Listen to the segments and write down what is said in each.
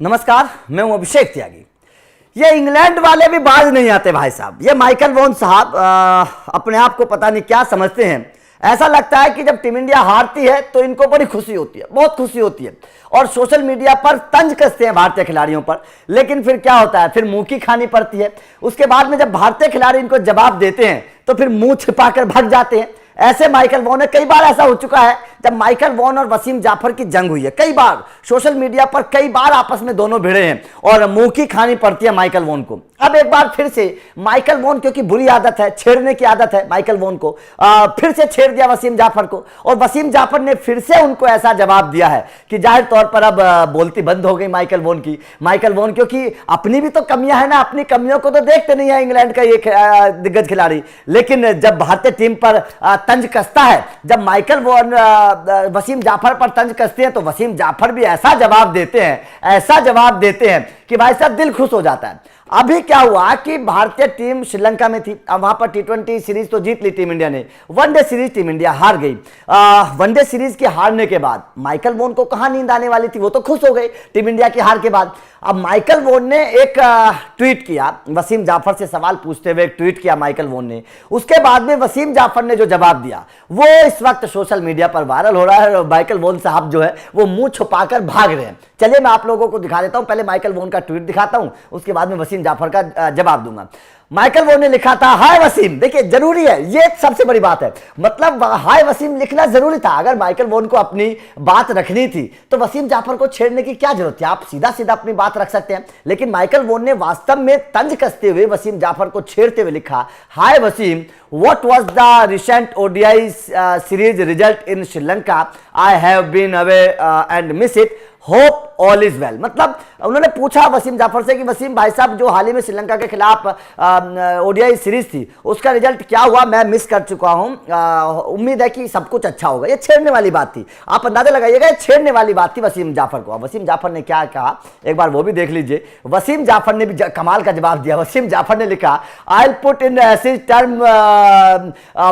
नमस्कार, मैं हूं अभिषेक त्यागी। ये इंग्लैंड वाले भी बाज नहीं आते भाई साहब। ये माइकल वॉन साहब अपने आप को पता नहीं क्या समझते हैं। ऐसा लगता है कि जब टीम इंडिया हारती है तो इनको बड़ी खुशी होती है, बहुत खुशी होती है, और सोशल मीडिया पर तंज कसते हैं भारतीय खिलाड़ियों पर। लेकिन फिर क्या होता है, फिर मुंह की खानी पड़ती है। उसके बाद में जब भारतीय खिलाड़ी इनको जवाब देते हैं तो फिर मुंह छिपाकर भाग जाते हैं। ऐसे माइकल वॉन है, कई बार ऐसा हो चुका है जब माइकल वॉन और वसीम जाफर की जंग हुई है। कई बार सोशल मीडिया पर कई बार आपस में दोनों भिड़े हैं और मुंह की खानी पड़ती है माइकल वॉन को। अब एक बार फिर से माइकल वॉन, क्योंकि बुरी आदत है, छेड़ने की आदत है माइकल वॉन को, फिर से छेड़ दिया वसीम जाफर को, और वसीम जाफर ने फिर से उनको ऐसा जवाब दिया है कि जाहिर तौर पर अब बोलती बंद हो गई माइकल वॉन की। माइकल वॉन, क्योंकि अपनी भी तो कमियां है ना, अपनी कमियों को तो देखते नहीं है इंग्लैंड का ये दिग्गज खिलाड़ी। लेकिन जब भारतीय टीम पर तंज कसता है, जब माइकल वॉन वसीम जाफर पर तंज कसते हैं, तो वसीम जाफर भी ऐसा जवाब देते हैं, ऐसा जवाब देते हैं कि भाई साहब दिल खुश हो जाता है। अभी क्या हुआ कि भारतीय टीम श्रीलंका में थी, अब वहां पर T20 सीरीज तो जीत ली टीम इंडिया ने, वनडे सीरीज टीम इंडिया हार गई। वनडे सीरीज के हारने के बाद माइकल वॉन को कहां नींद आने वाली थी, वो तो खुश हो गए टीम इंडिया की हार के बाद। अब माइकल वॉन ने एक ट्वीट किया, वसीम जाफर से सवाल पूछते हुए एक ट्वीट किया माइकल वॉन ने। उसके बाद में वसीम जाफर ने जो जवाब दिया वो इस वक्त सोशल मीडिया पर वायरल हो रहा है, और माइकल वॉन साहब जो है वो मुंह छुपाकर भाग रहे हैं। चलिए मैं आप लोगों को दिखा देता हूं, पहले माइकल वॉन का ट्वीट दिखाता हूं, उसके बाद में वसीम जाफर का जवाब दूंगा। माइकल वॉन ने लिखा था, हाय वसीम। देखिए जरूरी है, ये सबसे बड़ी बात है, मतलब हाय वसीम लिखना जरूरी था। अगर माइकल वॉन को अपनी बात रखनी थी तो वसीम जाफर को छेड़ने की क्या जरूरत थी, आप सीधा सीधा अपनी बात रख सकते हैं। लेकिन माइकल वॉन ने वास्तव में तंज कसते हुए वसीम जाफर को छेड़ते हुए लिखा, हाय Wasim, what was the recent ODI series result in Sri Lanka? I have been away and miss it. Hope all is well. मतलब उन्होंने पूछा वसीम जाफर से कि वसीम भाई साहब, जो हाल ही में श्रीलंका के खिलाफ ओडीआई सीरीज थी उसका रिजल्ट क्या हुआ, मैं मिस कर चुका हूं, उम्मीद है कि सब कुछ अच्छा होगा। ये छेड़ने वाली बात थी, आप अंदाजा लगाइएगा, छेड़ने वाली बात थी वसीम जाफर को। वसीम जाफर ने क्या कहा एक बार वो भी देख लीजिए। वसीम जाफर ने भी कमाल का जवाब दिया। वसीम जाफर ने लिखा, I will put in easy's term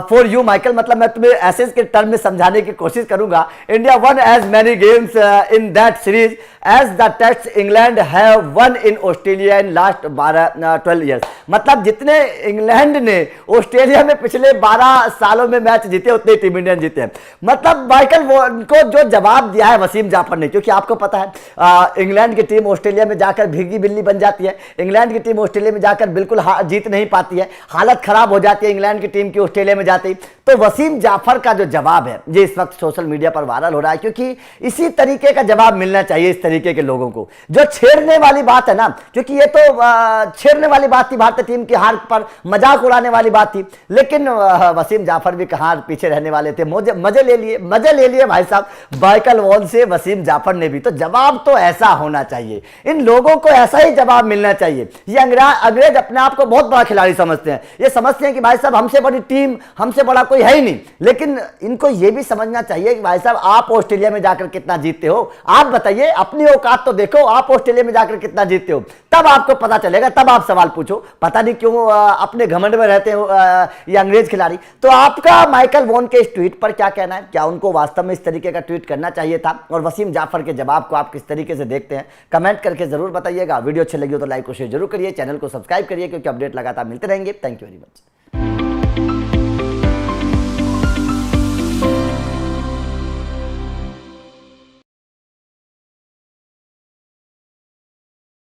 for you Michael, मतलब मैं तुम्हें एसेज के टर्म में समझाने की कोशिश करूंगा। India won as many games in that series as the Test England have won in Australia in last 12 years। मतलब जितने इंग्लैंड ने ऑस्ट्रेलिया में पिछले 12 सालों में मैच जीते उतने टीम इंडिया जीते हैं। मतलब माइकल वॉन को जो जवाब दिया है वसीम जाफर ने, क्योंकि आपको पता है इंग्लैंड की टीम ऑस्ट्रेलिया में जाकर भीगी बिल्ली बन जाती है, इंग्लैंड की टीम ऑस्ट्रेलिया में जाकर बिल्कुल जीत नहीं पाती है, हालत खराब हो जाती है इंग्लैंड की टीम की ऑस्ट्रेलिया में जाती। तो वसीम जाफर का जो जवाब है ये इस वक्त सोशल मीडिया पर वायरल हो रहा है, क्योंकि इसी तरीके का जवाब मिलना चाहिए इस तरीके के लोगों को। जो छेड़ने वाली बात है ना, क्योंकि ये तो छेड़ने वाली बात थी, भारतीय टीम की हार पर मजाक उड़ाने वाली बात थी, लेकिन वसीम जाफर भी कहां पीछे रहने वाले थे, मजे ले लिए भाई साहब माइकल वॉन से वसीम जाफर ने भी। तो जवाब तो ऐसा होना चाहिए, इन लोगों को ऐसा ही जवाब मिलना चाहिए। ये अंग्रेज अपने आप को बहुत बड़ा खिलाड़ी समझते हैं, ये समझते हैं कि भाई साहब हमसे बड़ी टीम, हमसे बड़ा कोई है ही नहीं। लेकिन इनको ये भी समझना चाहिए कि भाई साहब आप ऑस्ट्रेलिया में जाकर कितना जीतते हो, आप बताइए, अपनी औकात तो देखो, आप ऑस्ट्रेलिया में जाकर कितना जीतते हो, तब आपको पता चलेगा, तब आप सवाल पूछो। पता नहीं क्यों अपने घमंड में रहते हो ये अंग्रेज खिलाड़ी। तो आपका माइकल वॉन के इस ट्वीट पर क्या कहना है, क्या उनको वास्तव में इस तरीके का ट्वीट करना चाहिए था, और वसीम जाफर के जवाब को आप किस तरीके से देखते हैं, कमेंट करके जरूर बताइएगा। वीडियो अच्छी लगी हो तो लाइक और शेयर जरूर करिए, चैनल को सब्सक्राइब करिए, क्योंकि अपडेट लगातार मिलते रहेंगे। Thank you very much.